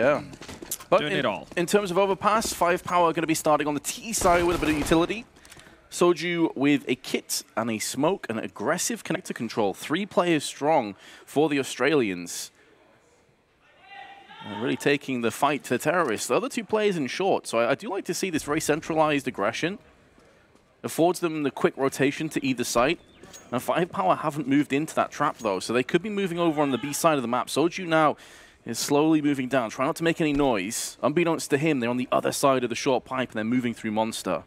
Yeah. But Doing it all. In terms of Overpass, 5Power going to be starting on the T side with a bit of utility. Soju with a kit and a smoke and aggressive connector control. 3 players strong for the Australians. Really taking the fight to the terrorists. The other 2 players in short. So I do like to see this very centralized aggression. Affords them the quick rotation to either side. Now 5Power haven't moved into that trap though, so they could be moving over on the B side of the map. Soju now is slowly moving down, trying not to make any noise. Unbeknownst to him, they're on the other side of the short pipe and they're moving through Monster.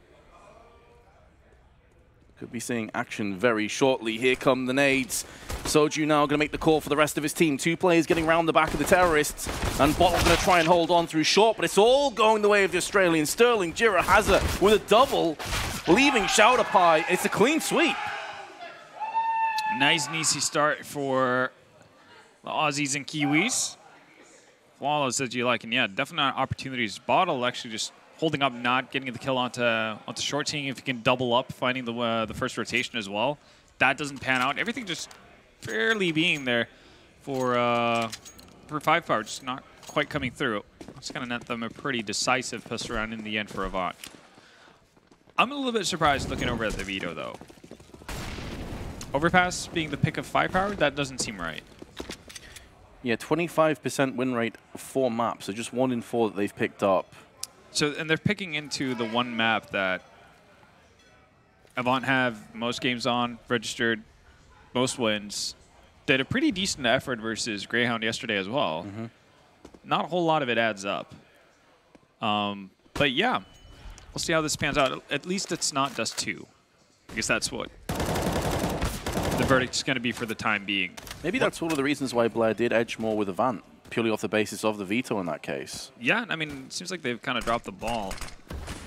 Could be seeing action very shortly. Here come the nades. Soju now going to make the call for the rest of his team. 2 players getting around the back of the terrorists. And Bottle going to try and hold on through short, but it's all going the way of the Australians. Sterling, Jira, Hazza with a double, leaving Chowder Pie. It's a clean sweep. Nice and easy start for the Aussies and Kiwis. Flawless as you like, and yeah, definitely opportunities. Bottle actually just holding up, not getting the kill onto short, seeing if he can double up, finding the first rotation as well. That doesn't pan out. Everything just barely being there for 5Power, just not quite coming through. It's going to net them a pretty decisive pistol round in the end for Avant. I'm a little bit surprised looking over at the veto though. Overpass being the pick of 5Power, that doesn't seem right. Yeah, 25% win rate, 4 maps, so just 1 in 4 that they've picked up. So, and they're picking into the one map that Avant have most games on, registered, most wins. Did a pretty decent effort versus Greyhound yesterday as well. Mm-hmm. Not a whole lot of it adds up. But yeah, we'll see how this pans out. At least it's not Dust 2. I guess that's what the verdict's going to be for the time being. Maybe that's one of the reasons why Blair did edge more with Avant, purely off the basis of the veto in that case. Yeah, I mean, it seems like they've kind of dropped the ball.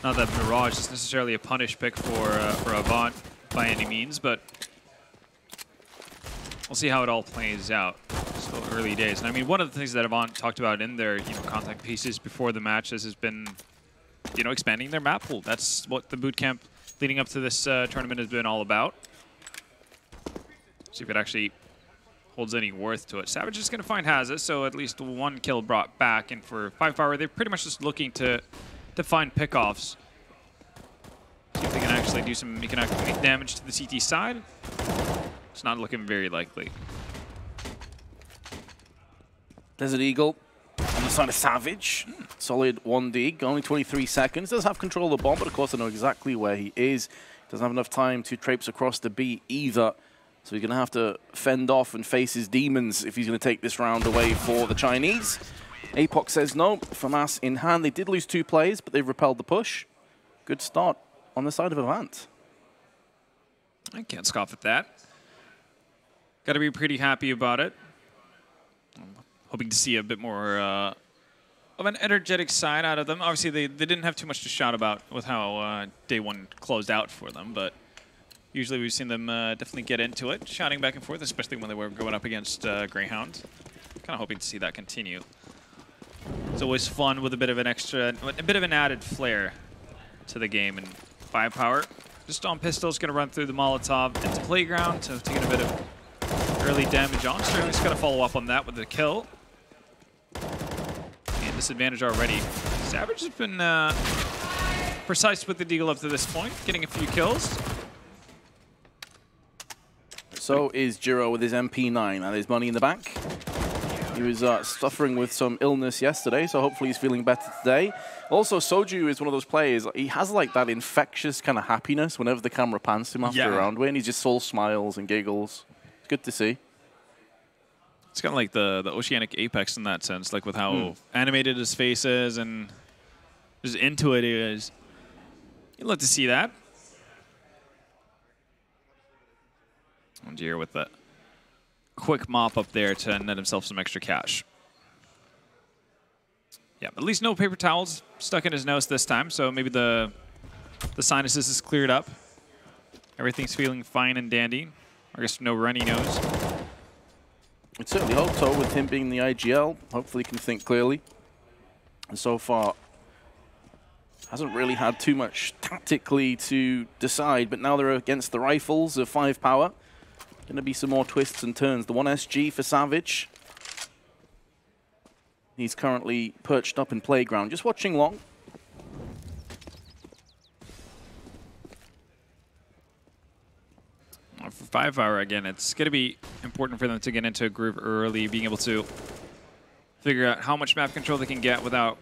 Not that Mirage is necessarily a punish pick for Avant by any means, but we'll see how it all plays out. Still early days. And I mean, one of the things that Avant talked about in their contact pieces before the matches has been expanding their map pool. That's what the bootcamp leading up to this tournament has been all about. See if it actually holds any worth to it. Savage is going to find Hazza, so at least 1 kill brought back. And for 5Power, they're pretty much just looking to find pickoffs. See if they can actually do some economic damage to the CT side. It's not looking very likely. Desert Eagle on the side of Savage. Solid 1D, only 23 seconds. Does have control of the bomb, but of course I know exactly where he is. Doesn't have enough time to traipse across the B either. So he's going to have to fend off and face his demons if he's going to take this round away for the Chinese. Apoc says no. FAMAS in hand. They did lose 2 players, but they've repelled the push. Good start on the side of Avant. I can't scoff at that. Got to be pretty happy about it. I'm hoping to see a bit more of an energetic side out of them. Obviously, they didn't have too much to shout about with how day 1 closed out for them, but usually we've seen them definitely get into it, shouting back and forth, especially when they were going up against Greyhound. Kind of hoping to see that continue. It's always fun with a bit of an added flair to the game. And 5Power, just on pistols, going to run through the Molotov into Playground, so taking a bit of early damage on. Sterling's going to follow up on that with a kill. And disadvantage already. Savage has been precise with the deagle up to this point, getting a few kills. So is Jiro with his MP9 and his money in the bank. He was suffering with some illness yesterday, so hopefully he's feeling better today. Also, Soju is one of those players, he has like that infectious kind of happiness whenever the camera pans him after a round win. He's just all smiles and giggles. It's good to see. It's kind of like the Oceanic Apex in that sense, like with how animated his face is and just into it he is. You'd love to see that. Here with the quick mop up there to net himself some extra cash. Yeah, at least no paper towels stuck in his nose this time, so maybe the sinuses is cleared up. Everything's feeling fine and dandy. I guess no runny nose. I'd certainly hope so with him being the IGL. Hopefully he can think clearly. And so far, hasn't really had too much tactically to decide, but now they're against the rifles of 5Power. Going to be some more twists and turns. The 1SG for Savage. He's currently perched up in playground, just watching long. For 5Power, again, it's going to be important for them to get into a groove early, being able to figure out how much map control they can get without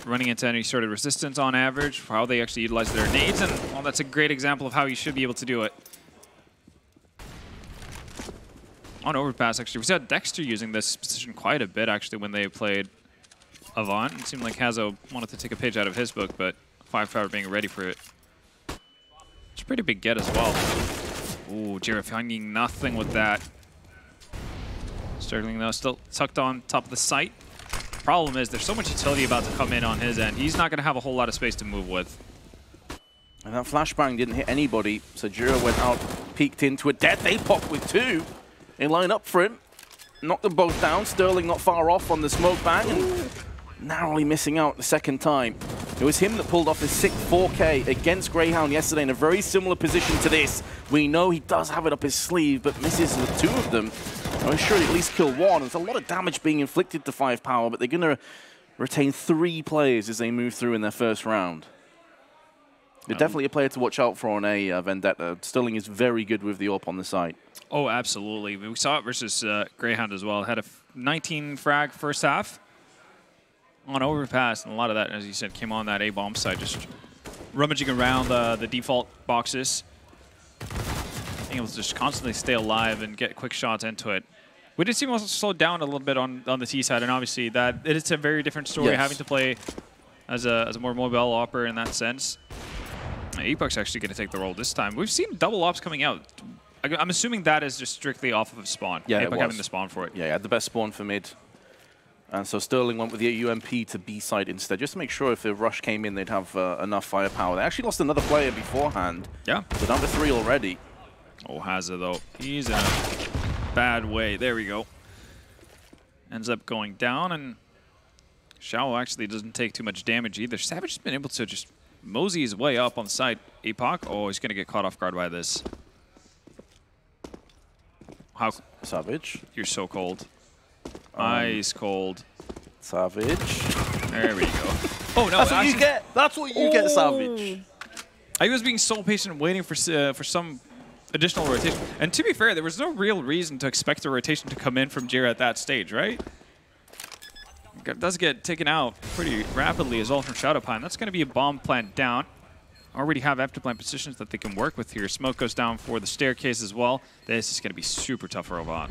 running into any sort of resistance on average, for how they actually utilize their nades, and well, that's a great example of how you should be able to do it. On Overpass, actually, we saw Dexter using this position quite a bit, actually, when they played Avant. It seemed like Hazo wanted to take a page out of his book, but 5Power being ready for it. It's a pretty big get as well. Ooh, Jira finding nothing with that. Sterling, though, still tucked on top of the site. Problem is, there's so much utility about to come in on his end. He's not going to have a whole lot of space to move with. And that flashbang didn't hit anybody, so Jira went out, peeked into it. Dead, they pop with two. They line up for him. Knocked them both down. Sterling not far off on the smoke bang, and narrowly missing out the second time. It was him that pulled off his 4K against Greyhound yesterday in a very similar position to this. We know he does have it up his sleeve, but misses with two of them. I'm sure he'd at least kill one. There's a lot of damage being inflicted to 5Power, but they're going to retain 3 players as they move through in their first round. They're definitely a player to watch out for on a Vendetta. Sterling is very good with the AWP on the side. Oh, absolutely. We saw it versus Greyhound as well. Had a 19 frag first half on Overpass, and a lot of that, as you said, came on that A-bomb side, just rummaging around the default boxes, being able to just constantly stay alive and get quick shots into it. We did seem also slowed down a little bit on the T side, and obviously that it is a very different story, yes, having to play as a more mobile operator in that sense. Apex actually going to take the role this time. We've seen double ops coming out. I'm assuming that is just strictly off of spawn. Yeah, Apex having the spawn for it. Yeah, he had the best spawn for mid. And so Sterling went with the UMP to B side instead, just to make sure if the rush came in, they'd have enough firepower. They actually lost another player beforehand. Yeah. So down to 3 already. Oh, Hazza, though. He's in a bad way. There we go. Ends up going down, and Shao actually doesn't take too much damage either. Savage has been able to just mosey his way up on the side. Epoch, oh, he's going to get caught off guard by this. How? Savage. You're so cold. Ice cold. Savage. There we go. Oh, no. That's what you get. That's what you get, Savage. I was being so patient waiting for some additional rotation. And to be fair, there was no real reason to expect a rotation to come in from Jira at that stage, right? It does get taken out pretty rapidly as well from Shadowpine. That's going to be a bomb plant down. Already have afterplant positions that they can work with here. Smoke goes down for the staircase as well. This is going to be super tough for Avant.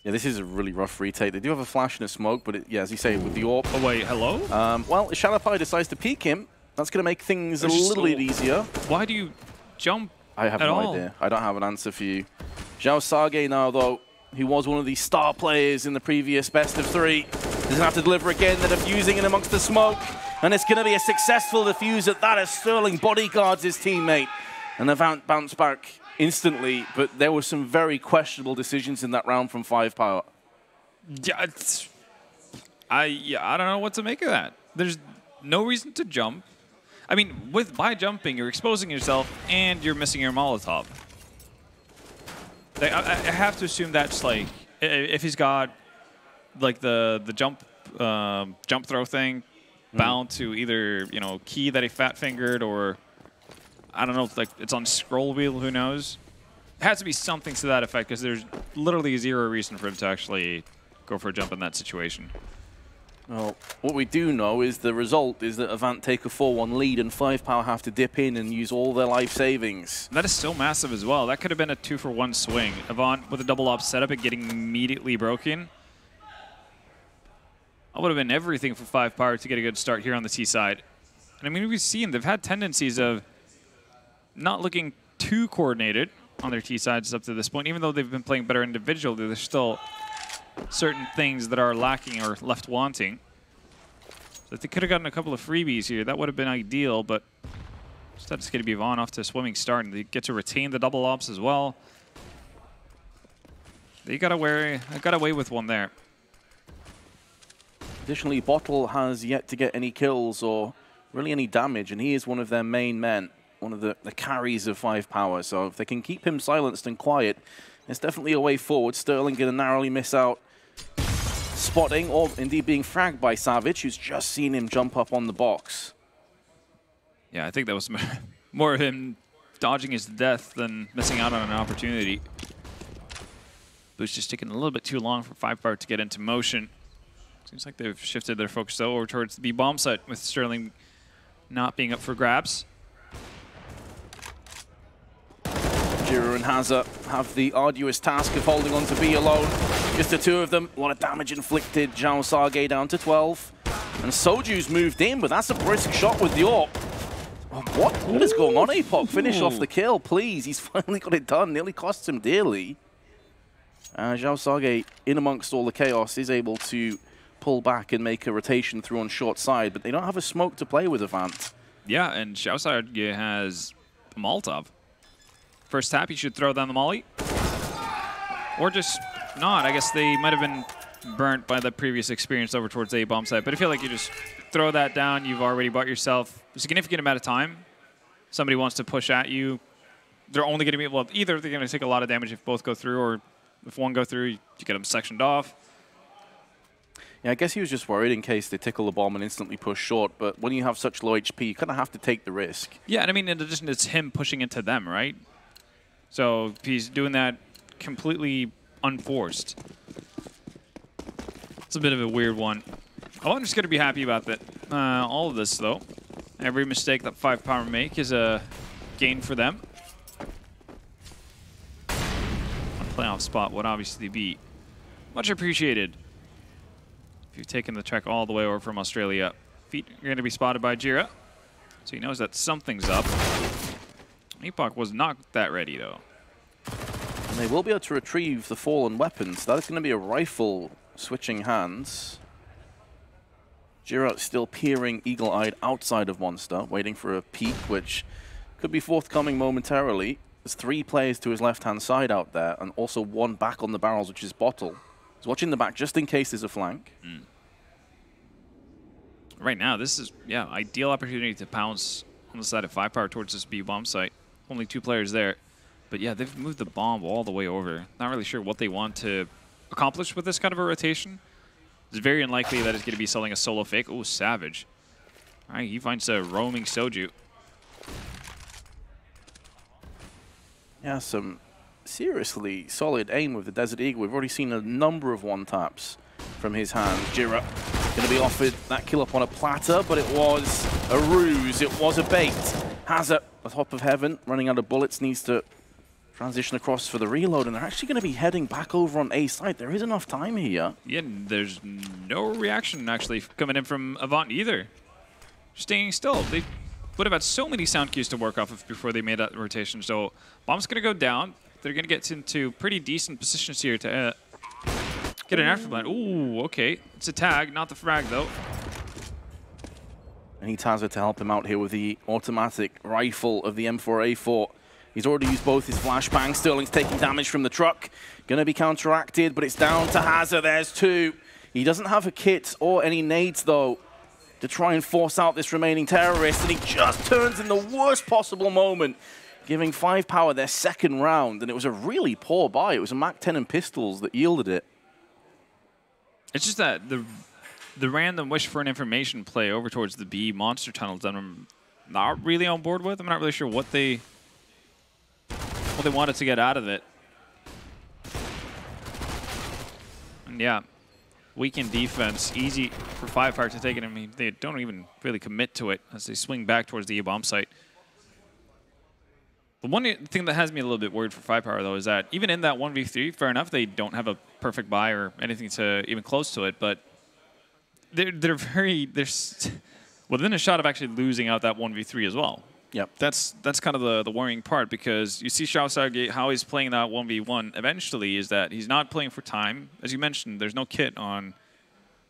Yeah, this is a really rough retake. They do have a flash and a smoke, but yeah, as you say, with the AWP. Oh, wait, hello? Well, if Shadowpie decides to peek him, that's going to make things a little bit easier. Why do you jump I have no idea. I don't have an answer for you. Zhao Sage now, though, who was one of the star players in the previous best of 3, doesn't have to deliver again. They're defusing in amongst the smoke, and it's going to be a successful defuse at that as Sterling bodyguards his teammate. And Avant bounced back instantly, but there were some very questionable decisions in that round from 5Power. Yeah, I don't know what to make of that. There's no reason to jump. I mean, by jumping, you're exposing yourself and you're missing your Molotov. I have to assume that's like, if he's got like the jump throw thing bound to either, you know, key that he fat fingered, or I don't know, like it's on scroll wheel, who knows? It has to be something to that effect, because there's literally zero reason for him to actually go for a jump in that situation. Well, what we do know is the result is that Avant take a 4-1 lead, and 5Power have to dip in and use all their life savings. That is still massive as well. That could have been a 2-for-1 swing. Avant with a double op setup and getting immediately broken. That would have been everything for 5Power to get a good start here on the T side. And I mean, we've seen they've had tendencies of not looking too coordinated on their T sides up to this point. Even though they've been playing better individually, there's still certain things that are lacking or left wanting. So if they could have gotten a couple of freebies here, that would have been ideal, but instead it's going to be Vaughn off to a swimming start, and they get to retain the double ops as well. They got away with one there. Additionally, Bottle has yet to get any kills or really any damage, and he is one of their main men, one of the carries of 5Power. So if they can keep him silenced and quiet, it's definitely a way forward. Sterling going to narrowly miss out. spotting or indeed being fragged by Savage, who's just seen him jump up on the box. Yeah, I think that was more of him dodging his death than missing out on an opportunity. Boost just taking a little bit too long for 5Power to get into motion. Seems like they've shifted their focus though over towards the B-bomb site with Sterling not being up for grabs. Jira and Haza have the arduous task of holding on to B alone. Just the two of them, a lot of damage inflicted. Zhao Sage down to 12. And Soju's moved in, but that's a brisk shot with the AWP. What is going on, APOC? Finish off the kill, please. He's finally got it done. Nearly costs him dearly. Zhao Sage, in amongst all the chaos, is able to pull back and make a rotation through on short side, but they don't have a smoke to play with Avant. Yeah, and Zhao Sage has a Molotov. First tap, he should throw down the molly. Or just not. I guess they might have been burnt by the previous experience over towards the A-bomb site, but I feel like you just throw that down, you've already bought yourself a significant amount of time. Somebody wants to push at you. They're only going to be able to, either they're going to take a lot of damage if both go through, or if one go through, you get them sectioned off. Yeah, I guess he was just worried in case they tickle the bomb and instantly push short, but when you have such low HP, you kind of have to take the risk. Yeah, and I mean, in addition, it's him pushing into them, right? So he's doing that completely unforced. It's a bit of a weird one. I'm just going to be happy about that. All of this, though. Every mistake that 5Power make is a gain for them. A playoff spot would obviously be much appreciated if you've taken the trek all the way over from Australia. Feet are going to be spotted by Jira, so he knows that something's up. Epoch was not that ready, though. And they will be able to retrieve the fallen weapons. That is going to be a rifle switching hands. Jira still peering eagle-eyed outside of Monster, waiting for a peek, which could be forthcoming momentarily. There's 3 players to his left-hand side out there, and also 1 back on the barrels, which is Bottle. He's watching the back just in case there's a flank. Right now, this is, yeah, ideal opportunity to pounce on the side of 5Power towards this B-bomb site. Only 2 players there. But yeah, they've moved the bomb all the way over. Not really sure what they want to accomplish with this kind of a rotation. It's very unlikely that it's going to be selling a solo fake. Oh, Savage. All right, he finds a roaming Soju. Yeah, some seriously solid aim with the Desert Eagle. We've already seen a number of one-taps from his hand. Jira going to be offered that kill up on a platter, but it was a ruse. It was a bait. Hazard, the top of heaven, running out of bullets, needs to transition across for the reload, and they're actually going to be heading back over on A site. There is enough time here. Yeah, there's no reaction actually coming in from Avant either. Staying still. They would have had so many sound cues to work off of before they made that rotation. So bomb's going to go down. They're going to get into pretty decent positions here to get an afterblast. Ooh, okay. It's a tag, not the frag though. And he Taza to help him out here with the automatic rifle of the M4A4. He's already used both his flashbangs. Sterling's taking damage from the truck. Going to be counteracted, but it's down to Hazard. There's 2. He doesn't have a kit or any nades, though, to try and force out this remaining terrorist, and he just turns in the worst possible moment, giving 5Power their 2nd round, and it was a really poor buy. It was a MAC-10 and pistols that yielded it. It's just that the random wish for an information play over towards the B monster tunnels that I'm not really on board with. I'm not really sure what they wanted to get out of it. And yeah, weakened defense, easy for 5Power to take it. I mean, they don't even really commit to it as they swing back towards the A-bomb site. The one thing that has me a little bit worried for 5Power, though, is that even in that 1v3, fair enough, they don't have a perfect buy or anything to even close to it, but they're within a shot of actually losing out that 1v3 as well. Yep. That's kind of the worrying part, because you see Zhao Sage, how he's playing that 1v1 eventually is that he's not playing for time. As you mentioned, there's no kit on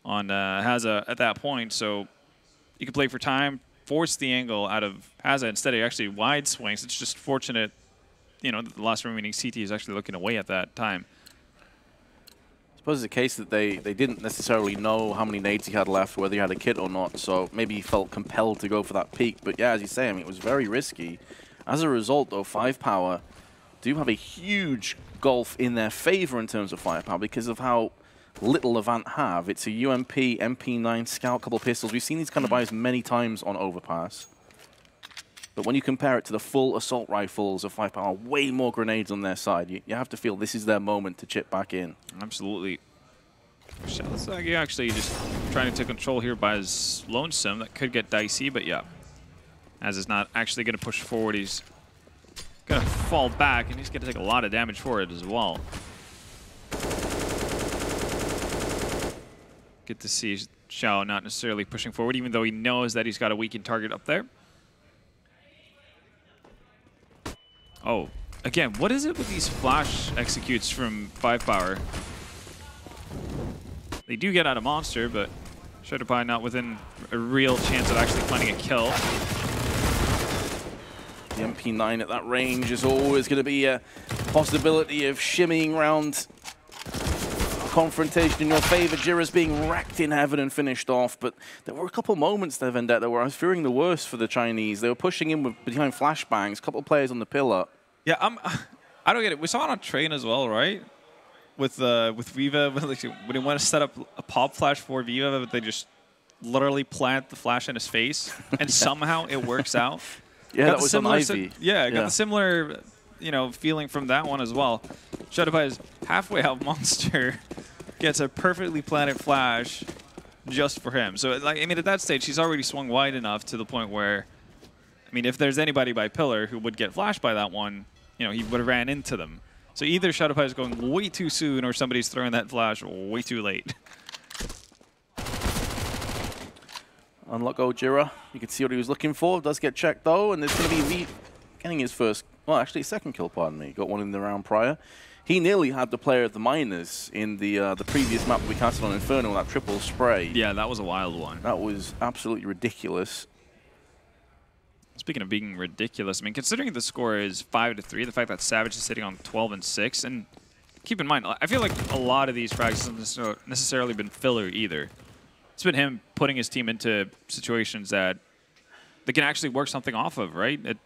Haza at that point, so you can play for time, force the angle out of Haza instead of actually wide swings. It's just fortunate, you know, that the last remaining CT is actually looking away at that time. I suppose it's a case that they didn't necessarily know how many nades he had left, whether he had a kit or not, so maybe he felt compelled to go for that peak. But yeah, as you say, I mean, it was very risky. As a result, though, 5Power do have a huge gulf in their favor in terms of firepower because of how little Avant have. It's a UMP, MP9, Scout, couple pistols. We've seen these kind of buys many times on Overpass. But when you compare it to the full assault rifles of 5Power, way more grenades on their side. You have to feel this is their moment to chip back in. Absolutely. Looks like he actually just trying to take control here by his lonesome. That could get dicey, but yeah. As is not actually going to push forward, he's going to fall back, and he's going to take a lot of damage for it as well. Good to see Xiao not necessarily pushing forward, even though he knows that he's got a weakened target up there. Oh, again, what is it with these flash executes from 5Power? They do get out a monster, but Shutterpie not within a real chance of actually finding a kill. The MP9 at that range is always going to be a possibility of shimmying around confrontation in your favor. Jira's being racked in heaven and finished off, but there were a couple moments there, Vendetta, where I was fearing the worst for the Chinese. They were pushing in behind flashbangs, a couple of players on the pillar. Yeah, I don't get it. We saw it on Train as well, right? With Viva, when they want to set up a pop flash for Viva, but they just literally plant the flash in his face, and somehow it works out. Yeah, that was on Ivy. Yeah, got the similar, feeling from that one as well. Shutterpie is halfway out monster, gets a perfectly planted flash just for him. So, like, I mean, at that stage, he's already swung wide enough to the point where, I mean, if there's anybody by pillar who would get flashed by that one, he would have ran into them. So either Shutterpie is going way too soon, or somebody's throwing that flash way too late. Unlock old Jira. You can see what he was looking for. Does get checked though, and there's going to be V getting his first, well, actually second kill. Pardon me. Got one in the round prior. He nearly had the player of the minors in the previous map that we casted on Inferno, that triple spray. Yeah, that was a wild one. That was absolutely ridiculous. Speaking of being ridiculous, I mean, considering the score is 5-3, the fact that Savage is sitting on 12 and 6, and keep in mind, I feel like a lot of these frags haven't necessarily been filler either. It's been him putting his team into situations that they can actually work something off of, right? It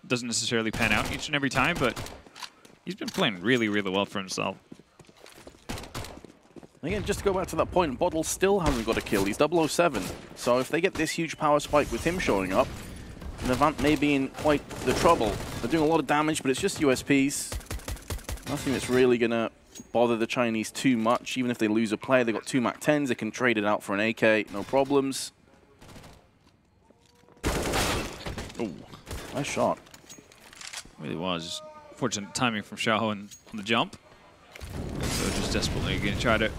doesn't necessarily pan out each and every time, but he's been playing really, really well for himself. Again, just to go back to that point, Bottle still hasn't got a kill. He's 007. So if they get this huge power spike with him showing up, and Avant may be in quite the trouble. They're doing a lot of damage, but it's just USPs. Nothing that's really going to bother the Chinese too much. Even if they lose a player, they've got 2 MAC-10s. They can trade it out for an AK, no problems. Oh, nice shot. Really was. Fortunate timing from Xiao on the jump. So just desperately going to try to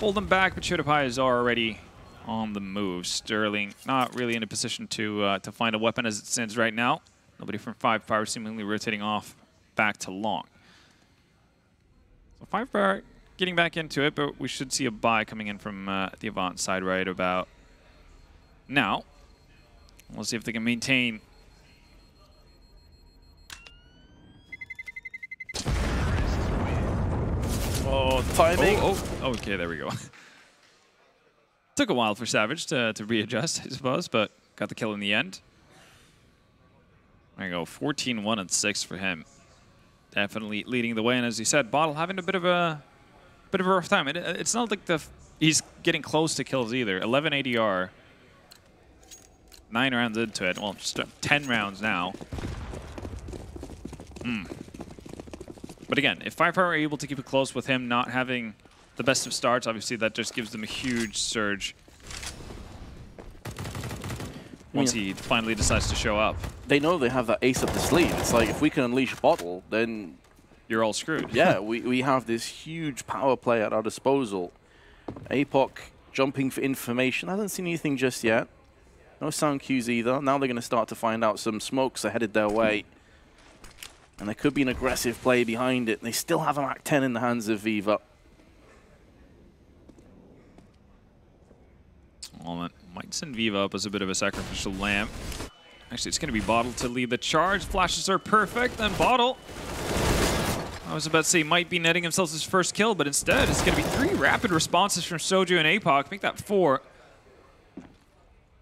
hold them back, but Shutterpie is already on the move. Sterling not really in a position to find a weapon as it stands right now. Nobody from 5Power seemingly rotating off back to long. So 5Power getting back into it, but we should see a buy coming in from the Avant side right about now. We'll see if they can maintain. Oh, timing. Oh, okay, there we go. Took a while for Savage to readjust, I suppose, but got the kill in the end. There you go, 14-1 and 6 for him. Definitely leading the way, and as he said, Bottle having a bit of a rough time. It's not like he's getting close to kills either. 11 ADR, 9 rounds into it. Well, just 10 rounds now. But again, if 5Power are able to keep it close with him not having the best of starts, obviously that just gives them a huge surge once he finally decides to show up. They know they have that ace up the sleeve. It's like, if we can unleash Bottle, then you're all screwed. Yeah, we have this huge power play at our disposal. APOC jumping for information. I haven't seen anything just yet. No sound cues either. Now they're going to start to find out some smokes are headed their way. And there could be an aggressive play behind it. They still have a MAC-10 in the hands of Viva. Well, that might send Viva up as a bit of a sacrificial lamb. Actually, it's going to be Bottle to lead the charge. Flashes are perfect, and Bottle, I was about to say, might be netting himself his first kill, but instead it's going to be 3 rapid responses from Soju and APOC. Make that 4.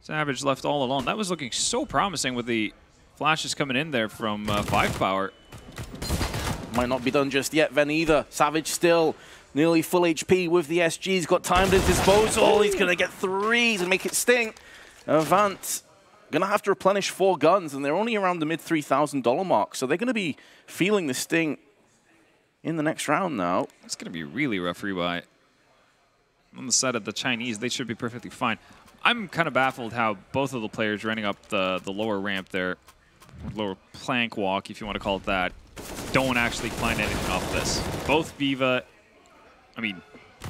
Savage left all alone. That was looking so promising with the flashes coming in there from 5Power. Might not be done just yet, then either. Savage still nearly full HP with the SG. He's got time at his disposal. He's going to get 3. He's going to make it sting. Avant going to have to replenish 4 guns, and they're only around the mid $3,000 mark. So they're going to be feeling the sting in the next round now. It's going to be really rough rebuy. On the side of the Chinese, they should be perfectly fine. I'm kind of baffled how both of the players running up the lower ramp there, lower plank walk, if you want to call it that, don't actually find anything off this. Both Viva, I mean,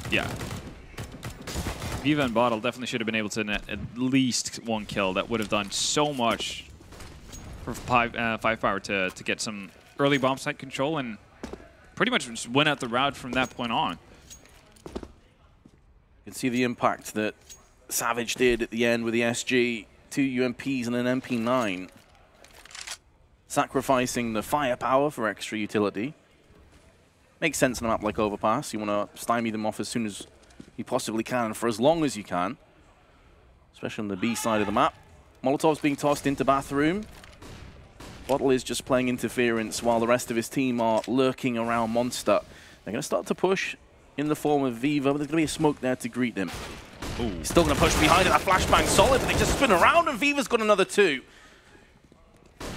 yeah. Viva and Bottle definitely should have been able to net at least 1 kill. That would have done so much for 5Power to get some early bomb site control and pretty much just went out the route from that point on. You can see the impact that Savage did at the end with the SG, 2 UMPs and an MP9. Sacrificing the firepower for extra utility. Makes sense in a map like Overpass. You want to stymie them off as soon as you possibly can and for as long as you can. Especially on the B side of the map. Molotov's being tossed into bathroom. Bottle is just playing interference while the rest of his team are lurking around Monster. They're going to start to push in the form of Viva, but there's going to be a smoke there to greet them. Ooh. He's still going to push behind it. That flashbang solid, but they just spin around and Viva's got another 2.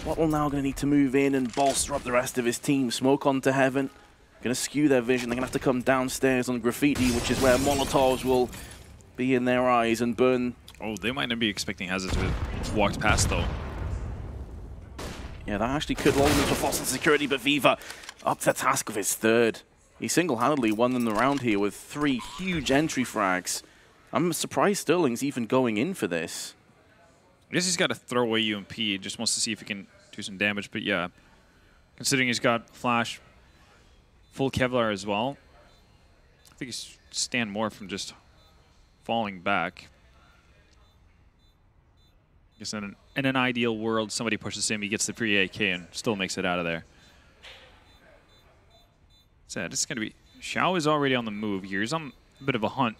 Bottle now going to need to move in and bolster up the rest of his team. Smoke onto Heaven. Going to skew their vision. They're going to have to come downstairs on Graffiti, which is where Molotovs will be in their eyes and burn. Oh, they might not be expecting Hazard to have walked past, though. Yeah, that actually could lull them into false security, but Viva up to the task of his 3rd. He single-handedly won them the round here with 3 huge entry frags. I'm surprised Sterling's even going in for this. I guess he's got a throwaway UMP. He just wants to see if he can do some damage, but yeah. Considering he's got Flash, full Kevlar as well, I think he's stand more from just falling back. I guess in an ideal world, somebody pushes him, he gets the free AK and still makes it out of there. So it's going to be... Xiao is already on the move here. He's on a bit of a hunt,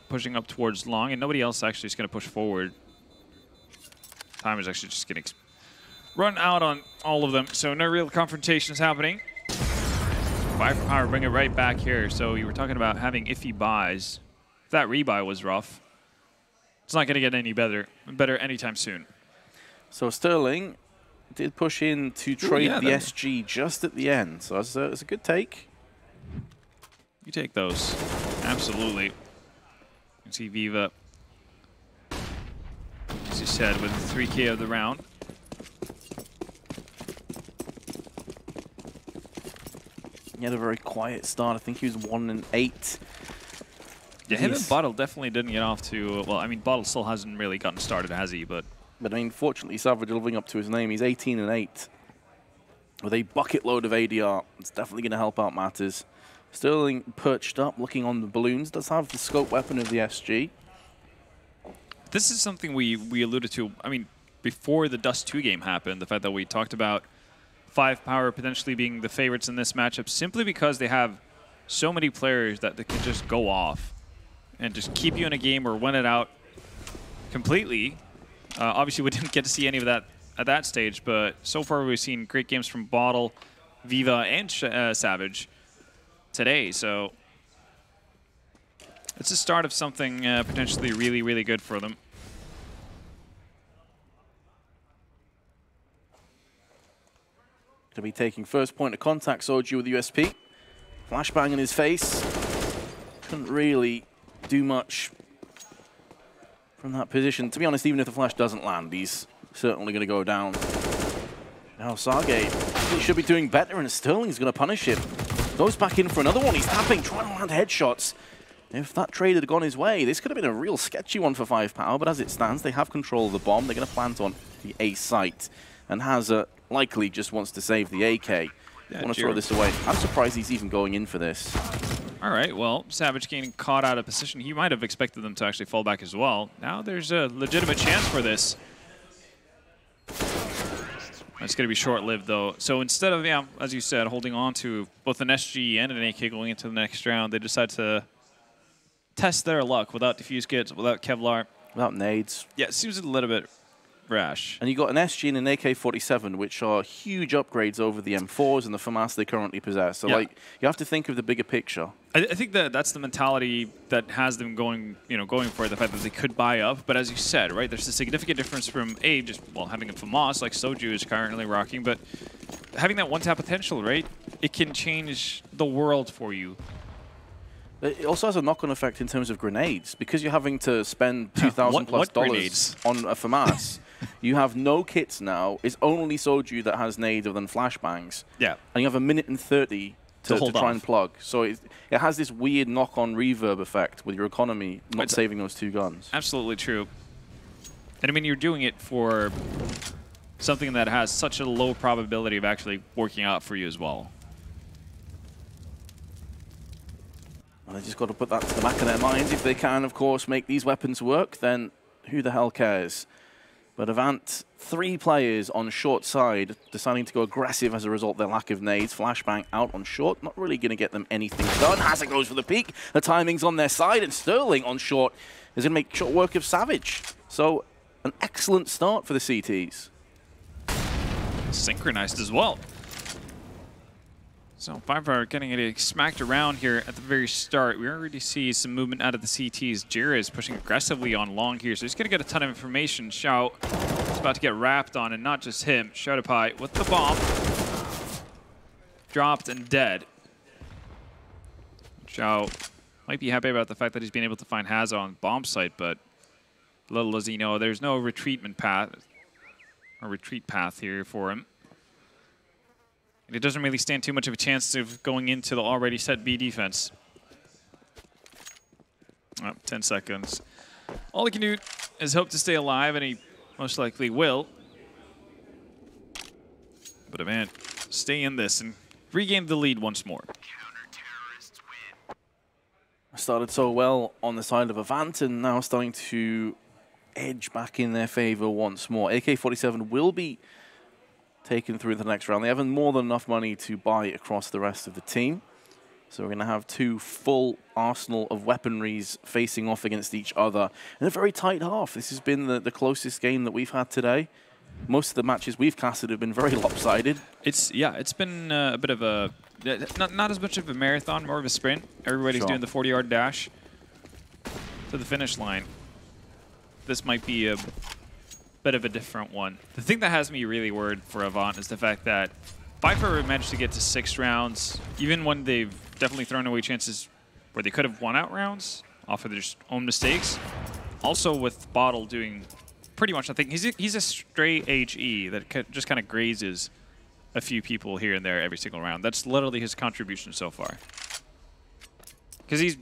pushing up towards long, and nobody else actually is going to push forward. Time is actually just getting run out on all of them, so no real confrontations happening. 5Power bring it right back here. So you were talking about having iffy buys. If that rebuy was rough, it's not going to get any better anytime soon. So Sterling did push in to trade the SG just at the end, so it's a good take. You take those, absolutely. You can see Viva, as you said, with 3K of the round. He had a very quiet start. I think he was 1 and 8. Yeah, him and Bottle definitely didn't get off to... Well, I mean, Bottle still hasn't really gotten started, has he? But I mean, fortunately, Savage living up to his name. He's 18 and 8 with a bucket load of ADR. It's definitely going to help out matters. Sterling perched up, looking on the balloons. Does have the scope weapon of the SG. This is something we alluded to, I mean, before the Dust 2 game happened, the fact that we talked about 5Power potentially being the favorites in this matchup simply because they have so many players that they can just go off and just keep you in a game or win it out completely. Obviously, we didn't get to see any of that at that stage, but so far we've seen great games from Bottle, Viva, and Savage today. So it's the start of something potentially really, really good for them. To be taking first point of contact, Soju with USP. Flashbang in his face. Couldn't really do much from that position. To be honest, even if the flash doesn't land, he's certainly going to go down. Now Sargate, he should be doing better, and Sterling's going to punish him. Goes back in for another one. He's tapping, trying to land headshots. If that trade had gone his way, this could have been a real sketchy one for 5Power, but as it stands, they have control of the bomb. They're going to plant on the A site, and Hazard likely just wants to save the AK. Yeah, want to throw this away. I'm surprised he's even going in for this. All right, well, Savage getting caught out of position. He might have expected them to actually fall back as well. Now there's a legitimate chance for this. It's going to be short-lived, though. So instead of, yeah, as you said, holding on to both an SG and an AK going into the next round, they decide to test their luck without defuse kits, without Kevlar. Without nades. Yeah, it seems a little bit rash. And you got an SG and an AK-47, which are huge upgrades over the M4s and the FAMAS they currently possess. So, like, you have to think of the bigger picture. I think that's the mentality that has them going, going for it, the fact that they could buy up. But as you said, right, there's a significant difference from just having a FAMAS like Soju is currently rocking, but having that one-tap potential, right, it can change the world for you. It also has a knock-on effect in terms of grenades. Because you're having to spend $2,000 plus on a FAMAS, you have no kits now. It's only Soju that has nades other than flashbangs. Yeah. And you have 1 minute and 30 to try and plug. So it has this weird knock-on reverb effect with your economy not saving those 2 guns. Absolutely true. And I mean, you're doing it for something that has such a low probability of actually working out for you as well. Well, they just got to put that to the back of their minds. If they can, of course, make these weapons work, then who the hell cares? But Avant, 3 players on short side, deciding to go aggressive as a result of their lack of nades. Flashbang out on short, not really going to get them anything done. Hazard goes for the peak. The timing's on their side, and Sterling on short is going to make short work of Savage. So, an excellent start for the CTs. Synchronized as well. So 5Power getting it smacked around here at the very start. We already see some movement out of the CTs. Jira is pushing aggressively on long here, so he's going to get a ton of information. Xiao is about to get wrapped on, and not just him. Shoutopai with the bomb. Dropped and dead. Xiao might be happy about the fact that he's been able to find Haza on bomb site, but little does he know, there's no retreat path here for him. And it doesn't really stand too much of a chance of going into the already set B defense. 10 seconds. All he can do is hope to stay alive, and he most likely will. But Avant, stay in this and regain the lead once more. Started so well on the side of Avant, and now starting to edge back in their favor once more. AK-47 will be taken through the next round. They have more than enough money to buy across the rest of the team. So we're going to have 2 full arsenal of weaponries facing off against each other in a very tight half. This has been the closest game that we've had today. Most of the matches we've casted have been very lopsided. It's been a bit of a not as much of a marathon, more of a sprint. Everybody's doing the 40-yard dash to the finish line. This might be a bit of a different one. The thing that has me really worried for Avant is the fact that 5Power managed to get to 6 rounds, even when they've definitely thrown away chances where they could have won out rounds off of their own mistakes. Also with Bottle doing pretty much nothing. He's a stray HE that just kind of grazes a few people here and there every single round. That's literally his contribution so far. Because he's,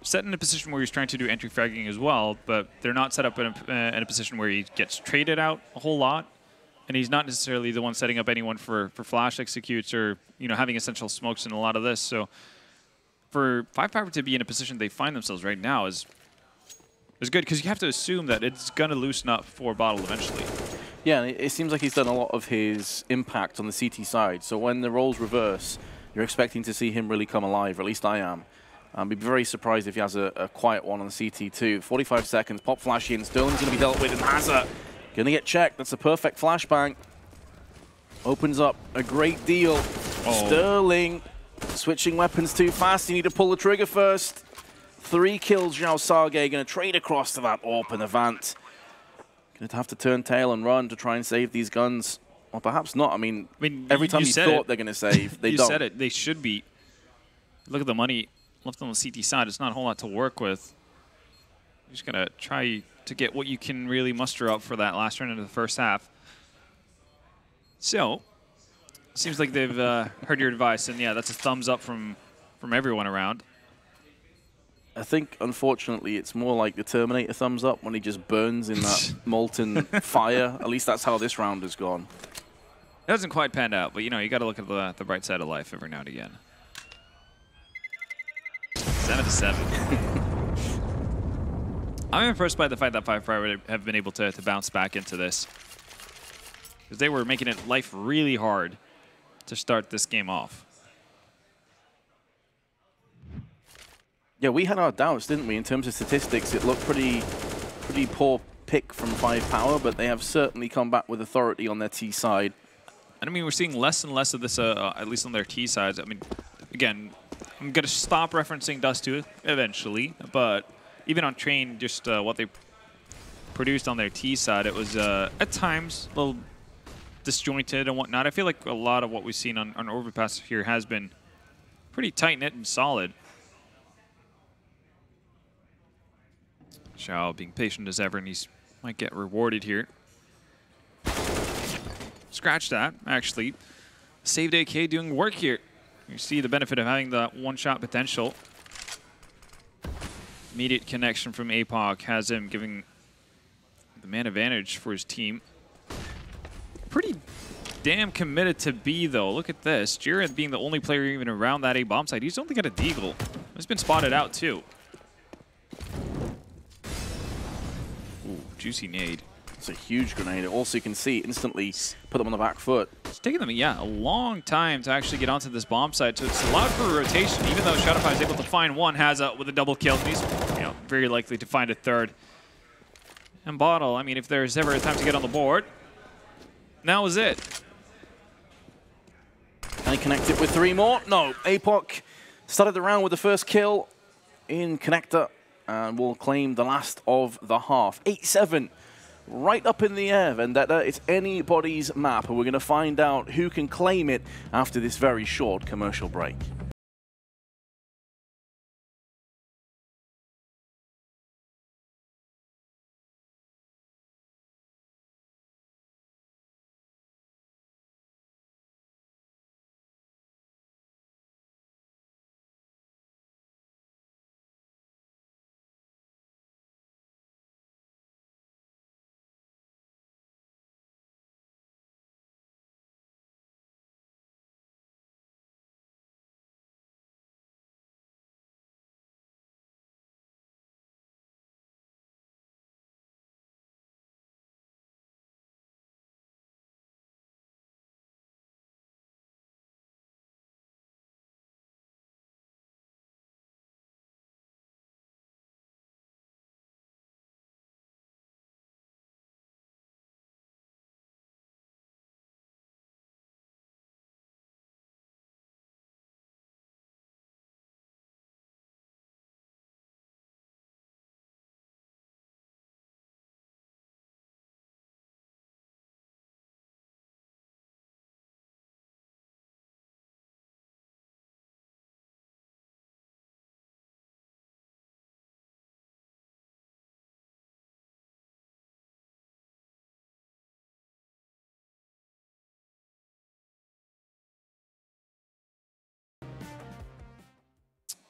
set in a position where he's trying to do entry fragging as well, but they're not set up in a position where he gets traded out a whole lot, and he's not necessarily the one setting up anyone for flash executes or having essential smokes in a lot of this. So for 5Power to be in a position they find themselves right now is good, because you have to assume that it's going to loosen up for Bottle eventually. Yeah, it seems like he's done a lot of his impact on the CT side. So when the roles reverse, you're expecting to see him really come alive, or at least I am. I'd be very surprised if he has a quiet one on the CT too. 45 seconds, pop flash in, Sterling's going to be dealt with, and Hazard going to get checked. That's a perfect flashbang. Opens up a great deal. Sterling switching weapons too fast. You need to pull the trigger first. 3 kills, Zhao Sage going to trade across to that AWP, and Avant going to have to turn tail and run to try and save these guns. Or perhaps not. Every time you thought they're going to save, they don't. You said it. They should be. Look at the money left on the CT side. It's not a whole lot to work with. You're just going to try to get what you can really muster up for that last round into the first half. So, seems like they've heard your advice, and yeah, that's a thumbs up from everyone around. I think, unfortunately, it's more like the Terminator thumbs up when he just burns in that molten fire. At least that's how this round has gone. It hasn't quite panned out, but you got to look at the bright side of life every now and again. 7-7. I'm impressed by the fact that 5Power have been able to bounce back into this, because they were making it life really hard to start this game off. Yeah, we had our doubts, didn't we? In terms of statistics, it looked pretty poor pick from 5Power, but they have certainly come back with authority on their T side. And I mean, we're seeing less and less of this, at least on their T sides. I mean, again, I'm going to stop referencing Dust 2 eventually, but even on Train, just what they produced on their T side, it was at times a little disjointed and whatnot. I feel like a lot of what we've seen on Overpass here has been pretty tight-knit and solid. Xiao being patient as ever, and he might get rewarded here. Scratch that, actually. Saved AK doing work here. You see the benefit of having the one-shot potential. Immediate connection from APOC has him giving the man advantage for his team. Pretty damn committed to B, though. Look at this. Jiren being the only player even around that A bomb site. He's only got a deagle. He's been spotted out, too. Ooh, juicy nade. It's a huge grenade. Also, you can see instantly put them on the back foot. It's taken them, yeah, a long time to actually get onto this bomb site, so it's allowed for a rotation. Even though Shadowfire is able to find one, has with a double kill, and he's very likely to find a third. And Bottle, I mean, if there's ever a time to get on the board, now is it. Can he connect it with 3 more? No. APOC started the round with the first kill in Connector and will claim the last of the half. 8-7. Right up in the air, Vendetta. It's anybody's map, and we're going to find out who can claim it after this very short commercial break.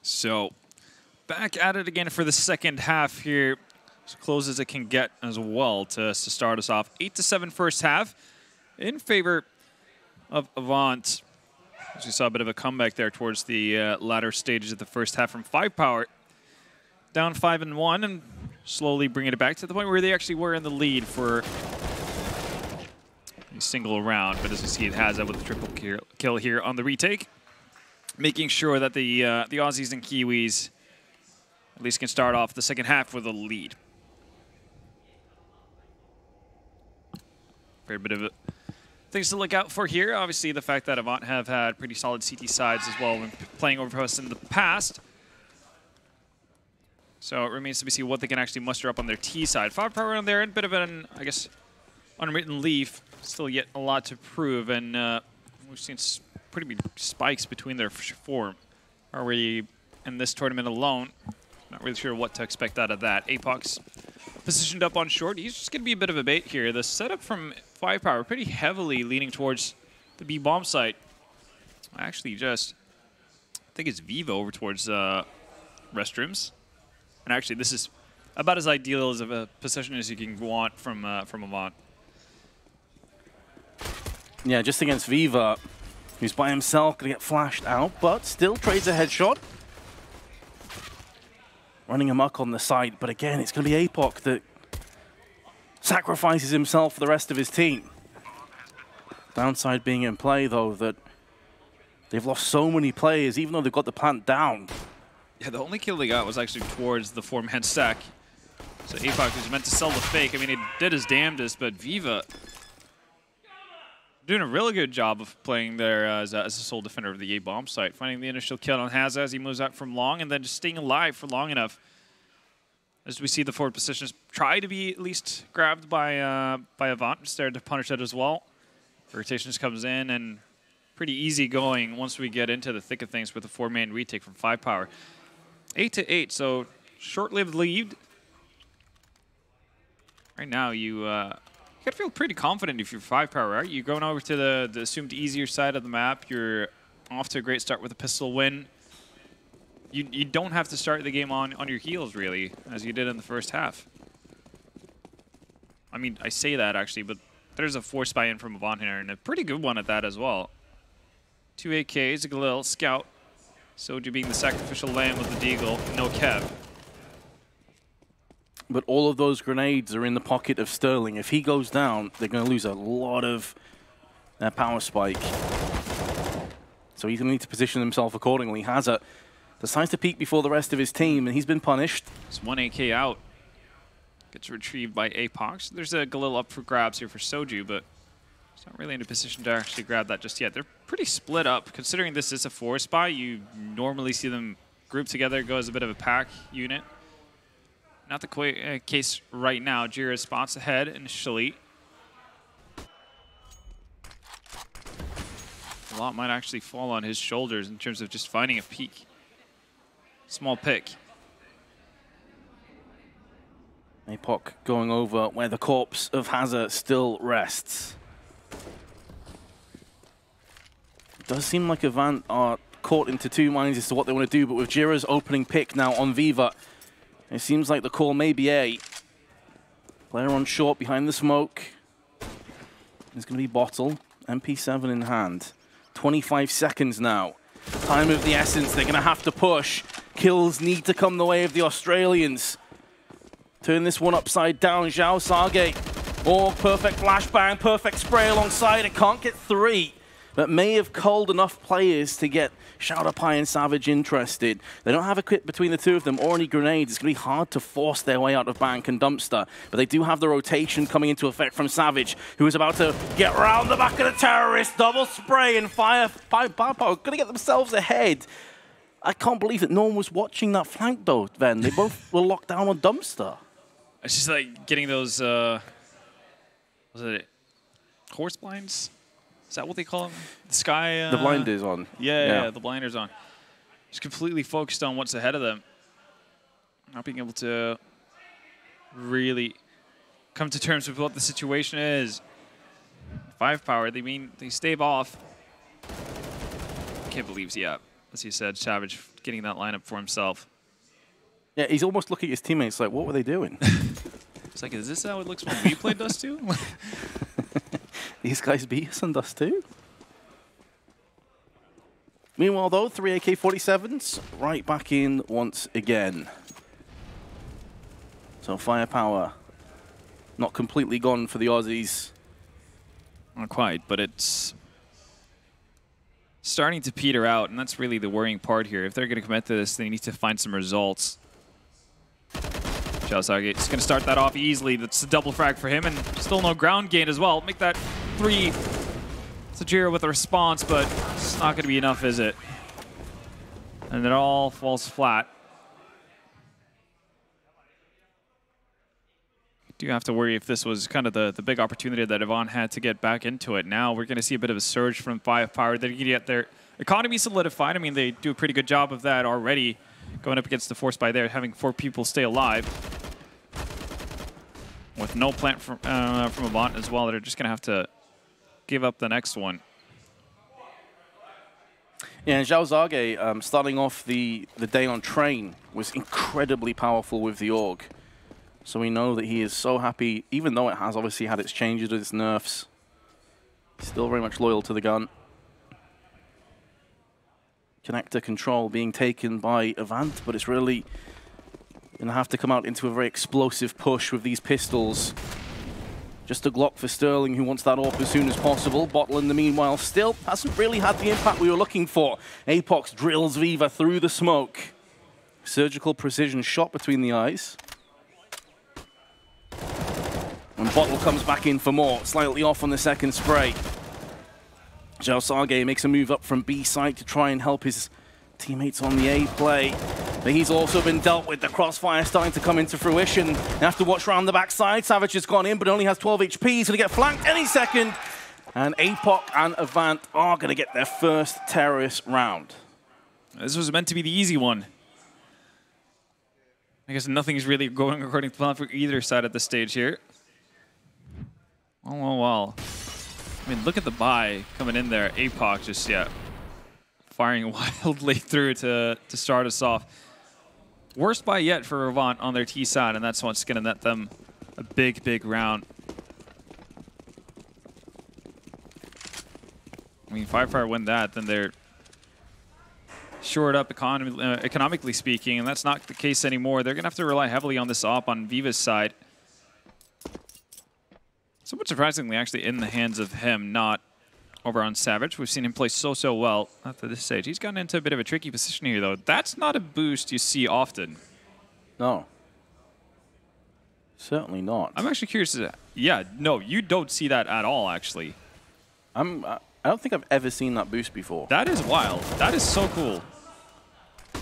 So, back at it again for the second half here. As close as it can get as well to start us off. 8-7 first half in favor of Avant. As we saw a bit of a comeback there towards the latter stages of the first half from 5Power. Down 5-1 and slowly bringing it back to the point where they actually were in the lead for a single round. But as you see, it has that with a triple kill here on the retake. Making sure that the Aussies and Kiwis at least can start off the second half with a lead. Fair bit of things to look out for here. Obviously, the fact that Avant have had pretty solid CT sides as well when playing Overpass in the past. So it remains to be seen what they can actually muster up on their T side. 5Power on there, a bit of an, I guess, unwritten leaf. Still yet a lot to prove, and we've seen pretty big spikes between their form already in this tournament alone. Not really sure what to expect out of that. Apoc's positioned up on short. He's just going to be a bit of a bait here. The setup from 5Power pretty heavily leaning towards the B bomb site. Actually, I think it's Vivo over towards restrooms. And actually, this is about as ideal as a position as you can want from Avant. Yeah, just against Viva, who's by himself, going to get flashed out, but still trades a headshot. Running amok on the side, but again, it's going to be APOC that sacrifices himself for the rest of his team. Downside being in play, though, that they've lost so many players, even though they've got the plant down. Yeah, the only kill they got was actually towards the 4-man stack. So Apoc was meant to sell the fake. I mean, he did his damnedest, but Viva doing a really good job of playing there as a sole defender of the A bomb site, finding the initial kill on Hazza as he moves out from long, and then just staying alive for long enough. As we see the forward positions try to be at least grabbed by Avant, just there to punish it as well. Rotations comes in, and pretty easy going once we get into the thick of things with a 4-man retake from 5Power. 8-8, so short-lived lead. Right now, you gotta feel pretty confident if you're 5Power, right? You're going over to the assumed easier side of the map. You're off to a great start with a pistol win. You don't have to start the game on your heels, really, as you did in the first half. I mean, I say that, actually, but there's a force buy-in from Avant here, and a pretty good one at that as well. 2 AKs, a Galil, Scout. Soju being the sacrificial lamb with the Deagle, no Kev. But all of those grenades are in the pocket of Sterling. If he goes down, they're going to lose a lot of their power spike. So he's going to need to position himself accordingly. Hazza decides to peek before the rest of his team, and he's been punished. It's 1 AK out. Gets retrieved by Apoc. There's a Galil up for grabs here for Soju, but he's not really in a position to actually grab that just yet. They're pretty split up. Considering this is a forest buy, you normally see them grouped together, go as a bit of a pack unit. Not the case right now. Jira spots ahead initially. A lot might actually fall on his shoulders in terms of just finding a peak. Small pick. Apoc going over where the corpse of Hazza still rests. It does seem like Avant are caught into two minds as to what they want to do, but with Jira's opening pick now on Viva, it seems like the call may be A. Player on short behind the smoke. It's going to be Bottle. MP7 in hand. 25 seconds now. Time of the essence. They're going to have to push. Kills need to come the way of the Australians. Turn this one upside down. Zhao Sage. Oh, perfect flashbang. Perfect spray alongside it. Can't get 3. But may have culled enough players to get Shouterpie and Savage interested. They don't have a quit between the two of them or any grenades. It's going to be hard to force their way out of Bank and Dumpster. But they do have the rotation coming into effect from Savage, who is about to get round the back of the terrorist. Double spray and fire. 5Power going to get themselves ahead. I can't believe that no one was watching that flank, though, Ven. They both were locked down on Dumpster. It's just like getting those, was it horse blinds? Is that what they call them? The sky... the blinders on. Yeah, the blinders on. Just completely focused on what's ahead of them. Not being able to really come to terms with what the situation is. 5Power, they stave off. Can't believe, yeah, as you said, Savage getting that lineup for himself. Yeah, he's almost looking at his teammates like, what were they doing? It's like, is this how it looks when we play Dust 2? These guys beat us on Dust 2. Meanwhile, though, 3 AK-47s right back in once again. So 5Power not completely gone for the Aussies. Not quite, but it's starting to peter out, and that's really the worrying part here. If they're going to commit to this, they need to find some results. Xiaosage is going to start that off easily. That's a double frag for him, and still no ground gain as well. Make that 3. Sajira with a response, but it's not going to be enough, is it? And it all falls flat. Do have to worry if this was kind of the big opportunity that Avant had to get back into it. Now we're going to see a bit of a surge from 5Power. They're going to get their economy solidified. I mean, they do a pretty good job of that already, going up against the force by there, having 4 people stay alive. With no plant from Avant as well, they're just going to have to give up the next one. Yeah, and Zhao Zage, starting off the day on train, was incredibly powerful with the AUG. So we know that he is so happy, even though it has obviously had its changes with its nerfs. Still very much loyal to the gun. Connector control being taken by Avant, but it's really going to have to come out into a very explosive push with these pistols. Just a Glock for Sterling, who wants that off as soon as possible. Bottle, in the meanwhile, still hasn't really had the impact we were looking for. Apoc drills Viva through the smoke. Surgical precision shot between the eyes. And Bottle comes back in for more, slightly off on the second spray. Sage makes a move up from B side to try and help his teammates on the A play. But he's also been dealt with. The crossfire starting to come into fruition. They have to watch around the backside. Savage has gone in, but only has 12 HP. He's going to get flanked any second. And APOC and Avant are going to get their first terrorist round. This was meant to be the easy one. I guess nothing's really going according to plan for either side at this stage here. Oh. I mean, look at the buy coming in there. APOC just, firing wildly through to start us off. Worst buy yet for Avant on their T side, and that's what's going to net them a big, big round. I mean, 5Power win that, then they're shored up economically speaking, and that's not the case anymore. They're going to have to rely heavily on this op on Viva's side. Somewhat surprisingly, actually, in the hands of him, not over on Savage. We've seen him play so well after this stage. He's gotten into a bit of a tricky position here, though. That's not a boost you see often. No. Certainly not. I'm actually curious. Yeah, no, you don't see that at all, actually. I don't think I've ever seen that boost before. That is wild. That is so cool.